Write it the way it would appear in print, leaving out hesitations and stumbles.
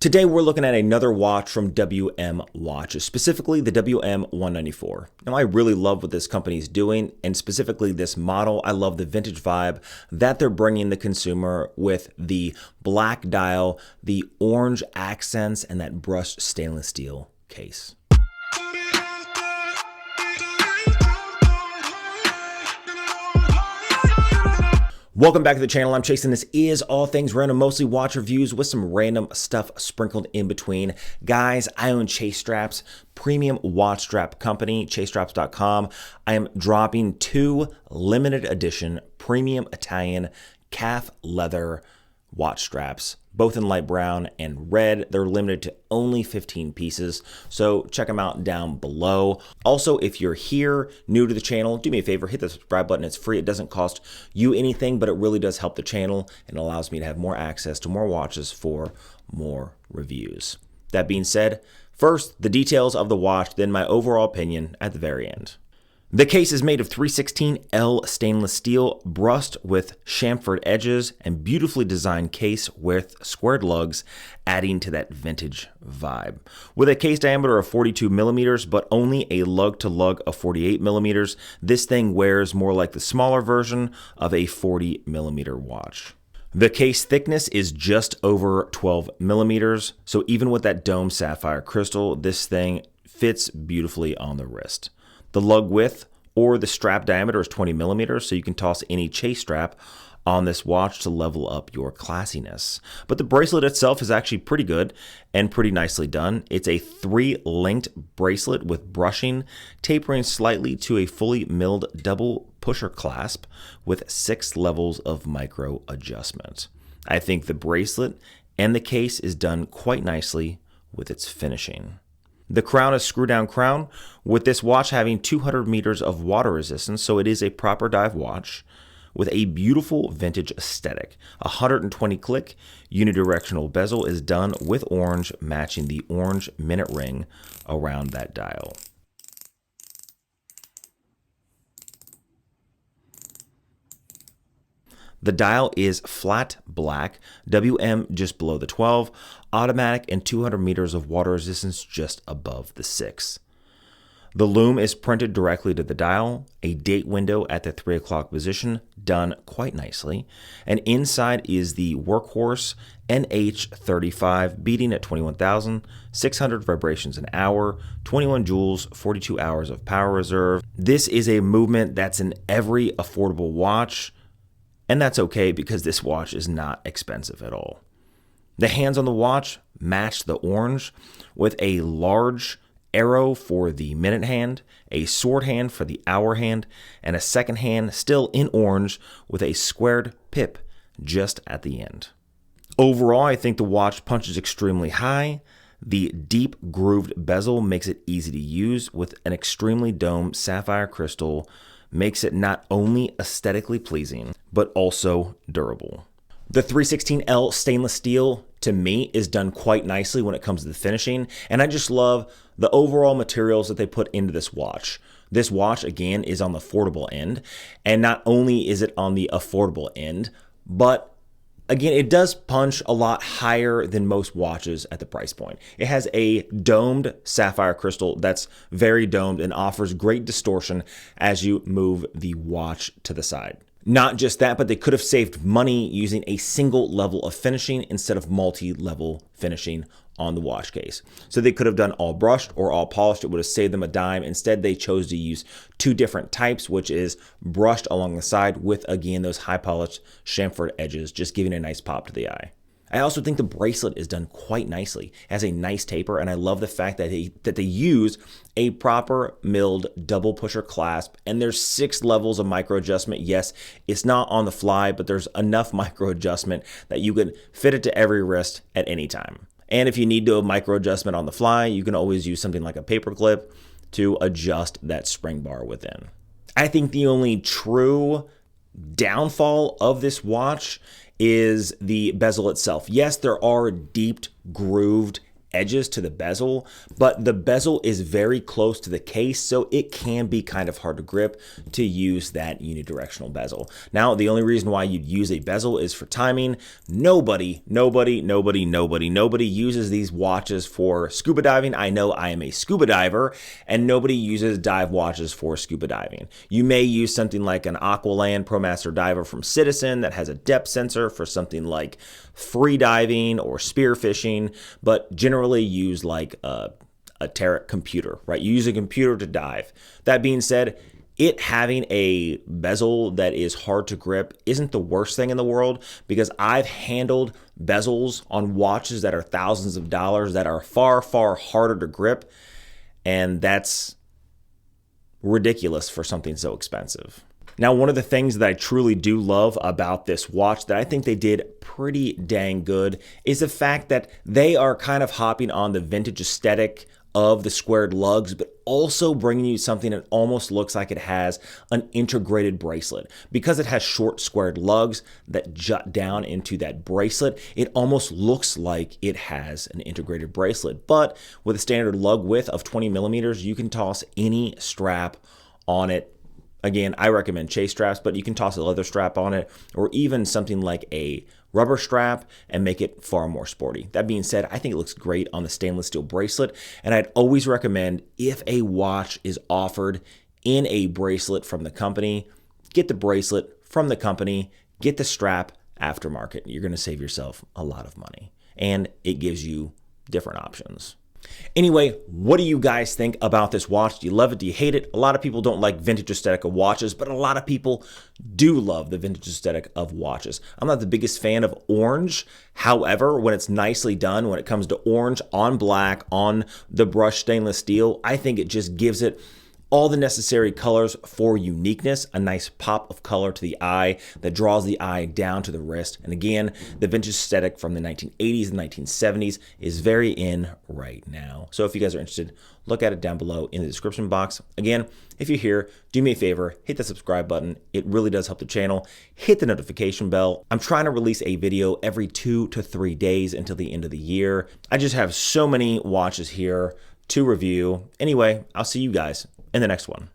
Today we're looking at another watch from WM Watches, specifically the WM194. Now I really love what this company is doing, and specifically this model. I love the vintage vibe that they're bringing the consumer with the black dial, the orange accents, and that brushed stainless steel case. Welcome back to the channel. I'm Chase, and this is all things random, mostly watch reviews with some random stuff sprinkled in between. Guys, I own Chase Straps, premium watch strap company, chasestraps.com. I am dropping 2 limited edition premium Italian calf leather watch straps, both in light brown and red. They're limited to only 15 pieces, so check them out down below. Also, if you're here, new to the channel, do me a favor, hit the subscribe button. It's free. It doesn't cost you anything, but it really does help the channel and allows me to have more access to more watches for more reviews. That being said, first, the details of the watch, then my overall opinion at the very end. The case is made of 316L stainless steel, brushed with chamfered edges, and beautifully designed case with squared lugs, adding to that vintage vibe. With a case diameter of 42 millimeters, but only a lug-to-lug of 48 millimeters, this thing wears more like the smaller version of a 40 millimeter watch. The case thickness is just over 12 millimeters, so even with that dome sapphire crystal, this thing fits beautifully on the wrist. The lug width or the strap diameter is 20 millimeters, so you can toss any chase strap on this watch to level up your classiness. But the bracelet itself is actually pretty good and pretty nicely done. It's a 3-linked bracelet with brushing, tapering slightly to a fully milled double pusher clasp with 6 levels of micro adjustment. I think the bracelet and the case is done quite nicely with its finishing. The crown is screw-down crown, with this watch having 200 meters of water resistance, so it is a proper dive watch with a beautiful vintage aesthetic. 120 click unidirectional bezel is done with orange, matching the orange minute ring around that dial. The dial is flat black, WM just below the 12, automatic, and 200 meters of water resistance just above the 6. The lume is printed directly to the dial, a date window at the 3 o'clock position, done quite nicely, and inside is the Workhorse NH35 beating at 21,600 vibrations an hour, 21 joules, 42 hours of power reserve. This is a movement that's in every affordable watch, and that's okay because this watch is not expensive at all. The hands on the watch match the orange with a large arrow for the minute hand, a sword hand for the hour hand, and a second hand still in orange with a squared pip just at the end. Overall, I think the watch punches extremely high. The deep grooved bezel makes it easy to use with an extremely domed sapphire crystal, makes it not only aesthetically pleasing, but also durable. The 316L stainless steel, to me, is done quite nicely when it comes to the finishing, and I just love the overall materials that they put into this watch. This watch, again, is on the affordable end, and not only is it on the affordable end, but again, it does punch a lot higher than most watches at the price point. It has a domed sapphire crystal that's very domed and offers great distortion as you move the watch to the side. Not just that, but they could have saved money using a single level of finishing instead of multi-level finishing on the watch case. So they could have done all brushed or all polished. It would have saved them a dime. Instead, they chose to use 2 different types, which is brushed along the side with, again, those high polished chamfered edges, just giving a nice pop to the eye. I also think the bracelet is done quite nicely. It has a nice taper, and I love the fact that they use a proper milled double pusher clasp, and there's 6 levels of micro adjustment. Yes, it's not on the fly, but there's enough micro adjustment that you can fit it to every wrist at any time. And if you need to do a micro adjustment on the fly, you can always use something like a paper clip to adjust that spring bar within. I think the only true downfall of this watch is the bezel itself. Yes, there are deep grooved edges to the bezel, but the bezel is very close to the case, so it can be kind of hard to grip to use that unidirectional bezel. Now, the only reason why you'd use a bezel is for timing. Nobody uses these watches for scuba diving. I know I am a scuba diver, and nobody uses dive watches for scuba diving. You may use something like an Aqualand ProMaster Diver from Citizen that has a depth sensor for something like free diving or spearfishing, but generally use like a Tarek computer, right? You use a computer to dive. That being said, it having a bezel that is hard to grip isn't the worst thing in the world, because I've handled bezels on watches that are thousands of dollars that are far, far harder to grip, and that's ridiculous for something so expensive. Now, one of the things that I truly do love about this watch that I think they did pretty dang good is the fact that they are kind of hopping on the vintage aesthetic of the squared lugs, but also bringing you something that almost looks like it has an integrated bracelet. Because it has short squared lugs that jut down into that bracelet, it almost looks like it has an integrated bracelet. But with a standard lug width of 20 millimeters, you can toss any strap on it. Again, I recommend chase straps, but you can toss a leather strap on it, or even something like a rubber strap and make it far more sporty. That being said, I think it looks great on the stainless steel bracelet, and I'd always recommend, if a watch is offered in a bracelet from the company, get the bracelet from the company, get the strap aftermarket. You're going to save yourself a lot of money, and it gives you different options. Anyway, what do you guys think about this watch? Do you love it? Do you hate it? A lot of people don't like vintage aesthetic of watches, but a lot of people do love the vintage aesthetic of watches. I'm not the biggest fan of orange. However, when it's nicely done, when it comes to orange on black on the brushed stainless steel, I think it just gives it all the necessary colors for uniqueness, a nice pop of color to the eye that draws the eye down to the wrist. And again, the vintage aesthetic from the 1980s and 1970s is very in right now. So if you guys are interested, look at it down below in the description box. Again, if you're here, do me a favor, hit the subscribe button. It really does help the channel. Hit the notification bell. I'm trying to release a video every 2 to 3 days until the end of the year. I just have so many watches here to review. Anyway, I'll see you guys in the next one.